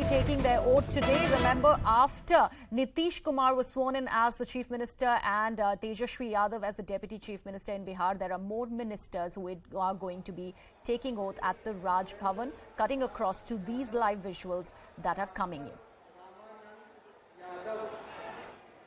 be taking their oath today. Remember, after Nitish Kumar was sworn in as the Chief Minister and Tejashwi Yadav as the Deputy Chief Minister in Bihar, there are more ministers who are going to be taking oath at the Raj Bhavan, cutting across to these live visuals that are coming in.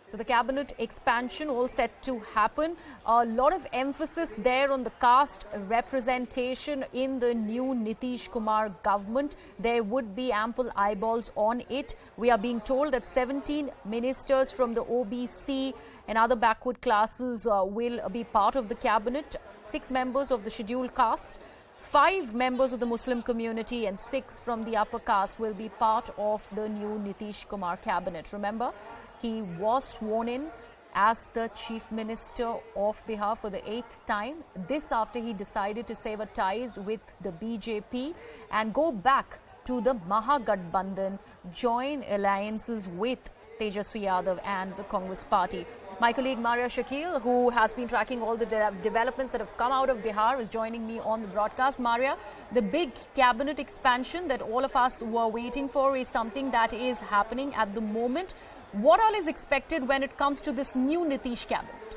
So the cabinet expansion all set to happen. A lot of emphasis there on the caste representation in the new Nitish Kumar government. There would be ample eyeballs on it. We are being told that 17 ministers from the OBC and other backward classes will be part of the cabinet. 6 members of the scheduled caste, 5 members of the Muslim community and 6 from the upper caste will be part of the new Nitish Kumar cabinet. Remember, he was sworn in as the Chief Minister of Bihar for the 8th time. This after he decided to sever ties with the BJP and go back to the Mahagathbandhan, join alliances with Tejashwi Yadav and the Congress party. My colleague Maria Shakil, who has been tracking all the developments that have come out of Bihar, is joining me on the broadcast. Maria, the big cabinet expansion that all of us were waiting for is something that is happening at the moment. What all is expected when it comes to this new Nitish cabinet?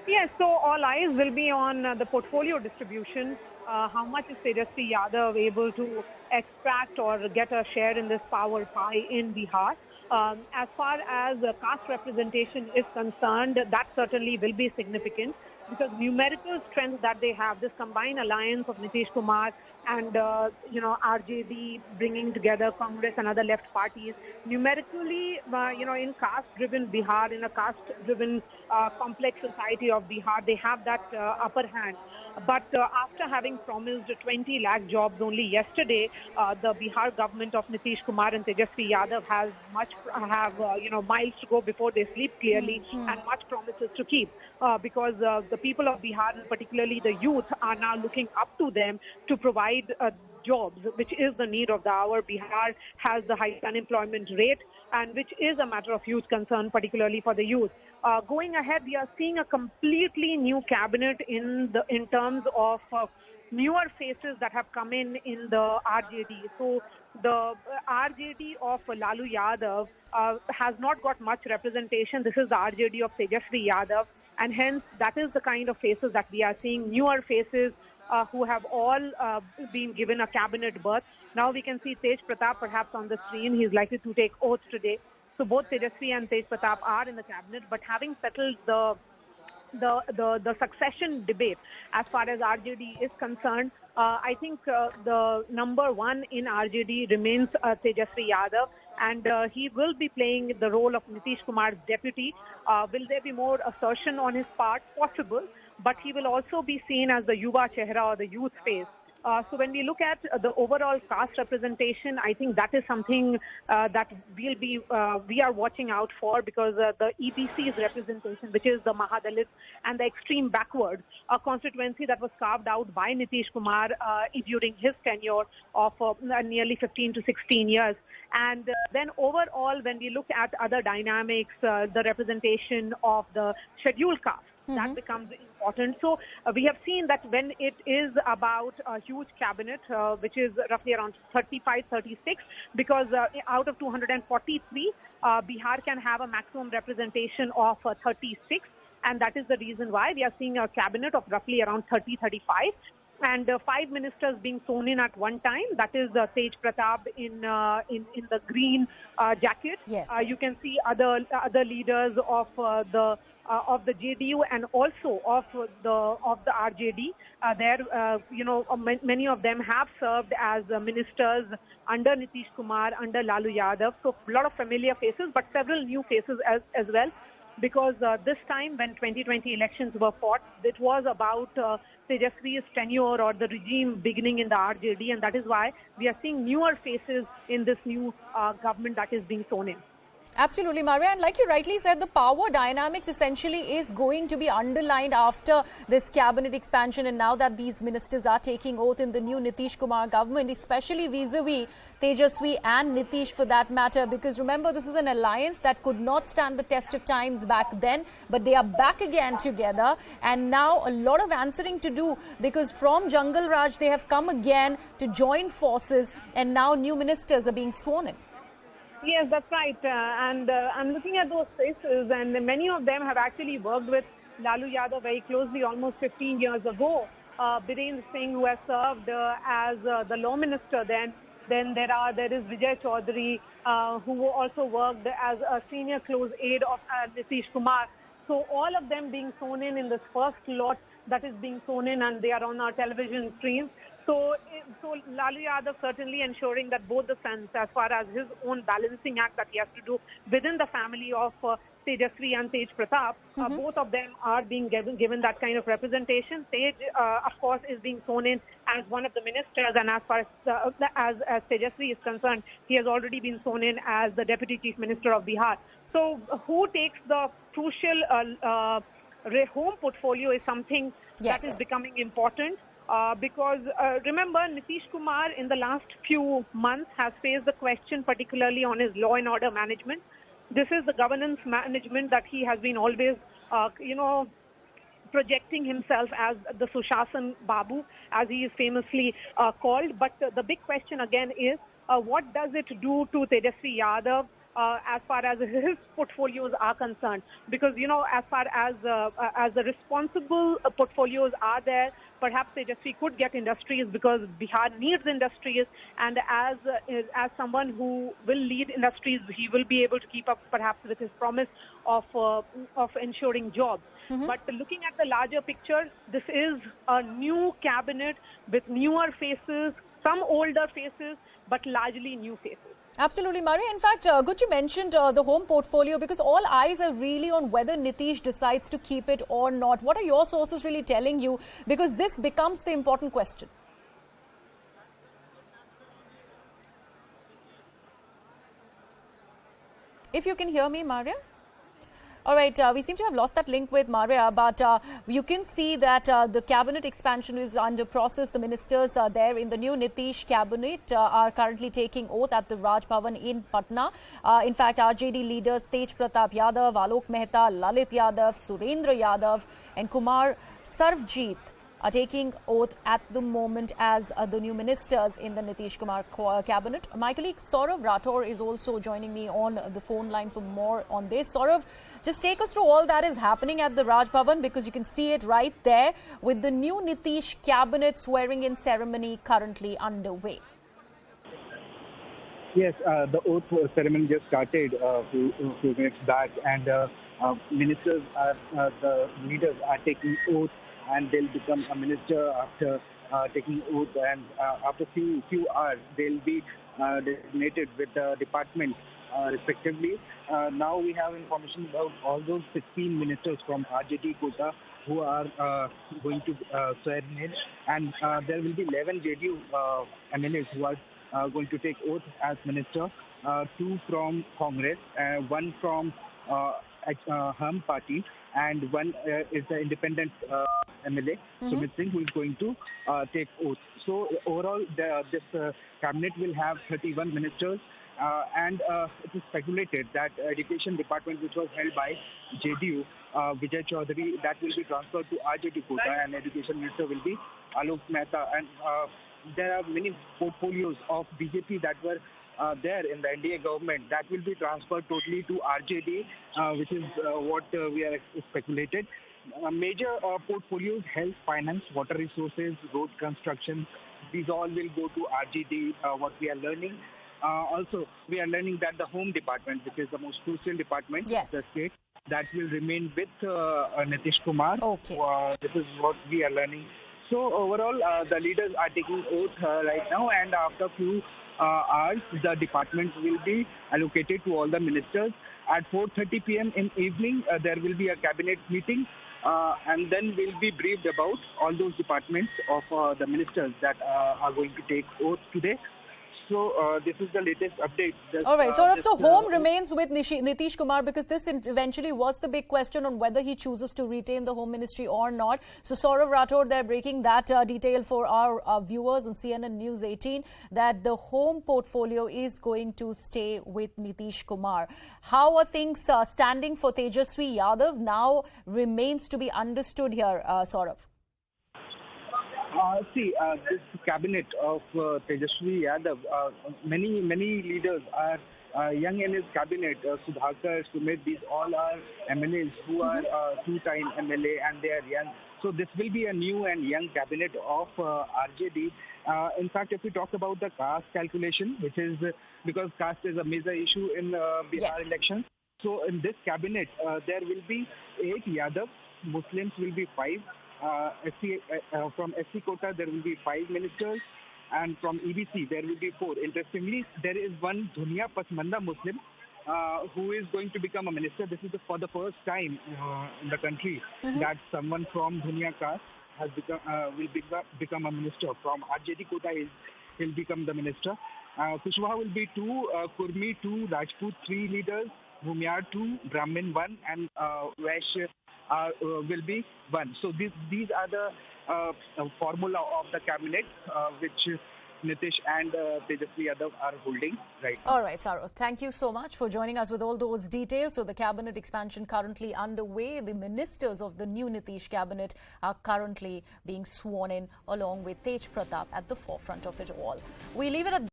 Yes, so all eyes will be on the portfolio distribution. How much is Tejashwi Yadav able to extract or get a share in this power pie in Bihar? As far as caste representation is concerned, that certainly will be significant because numerical strength that they have, this combined alliance of Nitish Kumar and, RJD bringing together Congress and other left parties, numerically, in caste-driven Bihar, in a caste-driven complex society of Bihar, they have that upper hand. But after having promised 20 lakh jobs only yesterday, the Bihar government of Nitish Kumar and Tejashwi Yadav has miles to go before they sleep clearly and much promises to keep because the people of Bihar, and particularly the youth, are now looking up to them to provide jobs, which is the need of the hour. Bihar has the highest unemployment rate and which is a matter of huge concern, particularly for the youth. Going ahead, we are seeing a completely new cabinet in terms of newer faces that have come in the RJD. So the RJD of Lalu Yadav has not got much representation. This is the RJD of Tejashwi Yadav. And hence, that is the kind of faces that we are seeing, newer faces who have all been given a cabinet berth. Now we can see Tej Pratap perhaps on the screen. He's likely to take oath today. So both Tejashwi and Tej Pratap are in the cabinet, but having settled the succession debate as far as RJD is concerned, I think the number one in RJD remains Tejashwi Yadav, and he will be playing the role of Nitish Kumar's deputy. Will there be more assertion on his part? Possible, but he will also be seen as the Yuva Chehra or the youth face. So when we look at the overall caste representation, I think that is something that we are watching out for because the EBC's representation, which is the Mahadalit and the extreme backward, a constituency that was carved out by Nitish Kumar during his tenure of nearly 15 to 16 years. And then overall, when we look at other dynamics, the representation of the scheduled caste, that becomes important. So we have seen that when it is about a huge cabinet, which is roughly around 35, 36, because out of 243, Bihar can have a maximum representation of 36. And that is the reason why we are seeing a cabinet of roughly around 30, 35. And 5 ministers being sworn in at one time. That is Tej Pratap in the green jacket. Yes. You can see other leaders of the JDU and also of the RJD. Many of them have served as ministers under Nitish Kumar, under Lalu Yadav. So a lot of familiar faces, but several new faces as well. Because this time when 2020 elections were fought, it was about Tejashwi's tenure or the regime beginning in the RJD, and that is why we are seeing newer faces in this new government that is being sworn in. Absolutely, Maria. And like you rightly said, the power dynamics essentially is going to be underlined after this cabinet expansion. And now that these ministers are taking oath in the new Nitish Kumar government, especially vis-a-vis Tejaswi and Nitish for that matter, because remember, this is an alliance that could not stand the test of times back then, but they are back again together. And now a lot of answering to do, because from Jungle Raj, they have come again to join forces, and now new ministers are being sworn in. Yes, that's right. And I'm looking at those faces, and many of them have actually worked with Lalu Yadav very closely almost 15 years ago. Birendra Singh, who has served as the law minister then. Then there is Vijay Chaudhary, who also worked as a senior close aide of Nitish Kumar. So all of them being sworn in this first lot that is being sworn in, and they are on our television screens. So Lalu Yadav certainly ensuring that both the sons, as far as his own balancing act that he has to do within the family of Tejaswi and Tej Pratap, both of them are being given that kind of representation. Tej, of course, is being sworn in as one of the ministers, and as far as Tejaswi is concerned, he has already been sworn in as the Deputy Chief Minister of Bihar. So who takes the crucial home portfolio is something that is becoming important. Because remember, Nitish Kumar in the last few months has faced the question, particularly on his law and order management. This is the governance management that he has been always, projecting himself as the Sushasan Babu, as he is famously called. But the big question again is, what does it do to Tejaswi Yadav as far as his portfolios are concerned? Because, as far as the responsible portfolios are there, perhaps Tejaswi could get industries because Bihar needs industries, and as someone who will lead industries, he will be able to keep up perhaps with his promise of ensuring jobs. But looking at the larger picture, this is a new cabinet with newer faces, some older faces, but largely new faces. Absolutely, Maria. In fact, good you mentioned the home portfolio, because all eyes are really on whether Nitish decides to keep it or not. What are your sources really telling you? Because this becomes the important question. If you can hear me, Maria. All right, we seem to have lost that link with Maria, but you can see that the cabinet expansion is under process. The ministers there in the new Nitish cabinet are currently taking oath at the Raj Bhavan in Patna. In fact, RJD leaders Tej Pratap Yadav, Alok Mehta, Lalit Yadav, Surendra Yadav and Kumar Sarvjeet are taking oath at the moment as the new ministers in the Nitish Kumar cabinet. My colleague Saurav Rathore is also joining me on the phone line for more on this. Saurav, just take us through all that is happening at the Raj Bhavan, because you can see it right there with the new Nitish cabinet swearing-in ceremony currently underway. Yes, the oath ceremony just started a few minutes back, and ministers, the leaders are taking oath, and they'll become a minister after taking oath, and after few hours they'll be designated with the department respectively. Now we have information about all those 16 ministers from RJD quota who are going to swear in, and there will be 11 JDU MLAs who are going to take oath as minister, 2 from Congress, 1 from Hum Party, and 1 is the independent MLA, Sumit Singh, who is going to take oath. So overall, this cabinet will have 31 ministers, and it is speculated that education department, which was held by JDU, Vijay Chaudhary, that will be transferred to RJD quota, and education minister will be Alok Mehta. And there are many portfolios of BJP that were there in the NDA government that will be transferred totally to RJD, which is what we are speculated. Major portfolios: health, finance, water resources, road construction. These all will go to RJD. What we are learning. Also, we are learning that the home department, which is the most crucial department of the state, that will remain with Nitish Kumar. Okay. This is what we are learning. So overall, the leaders are taking oath right now, and after few hours, the department will be allocated to all the ministers. At 4:30 p.m. in evening, there will be a cabinet meeting, and then we'll be briefed about all those departments of the ministers that are going to take oath today. So this is the latest update. All right, so home remains with Nitish Kumar, because this eventually was the big question on whether he chooses to retain the home ministry or not. So Saurav Rathod, they're breaking that detail for our viewers on CNN News 18, that the home portfolio is going to stay with Nitish Kumar. How are things standing for Tejaswi Yadav now remains to be understood here, Saurav. This cabinet of Tejaswi Yadav, many leaders are young in his cabinet. Sudhakar, Sumit, these all are MLAs who are two-time MLA, and they are young. So this will be a new and young cabinet of RJD. In fact, if we talk about the caste calculation, which is because caste is a major issue in Bihar elections. So in this cabinet, there will be 8 Yadav, Muslims will be 5. From SC quota, there will be 5 ministers, and from EBC, there will be 4. Interestingly, there is one Dhunia Pasmanda Muslim who is going to become a minister. This is for the first time in the country that someone from Dhunia caste has will become a minister. From RJD quota, he'll become the minister. Kushwaha will be 2, Kurmi 2, Rajput 3 leaders, Bhumiyar 2, Brahmin 1, and Vaishya will be 1. So these are the formula of the cabinet which Nitish and Tejaswi Yadav are holding right now. All right, Saurav, thank you so much for joining us with all those details. So the cabinet expansion currently underway. The ministers of the new Nitish cabinet are currently being sworn in, along with Tej Pratap at the forefront of it all. We leave it at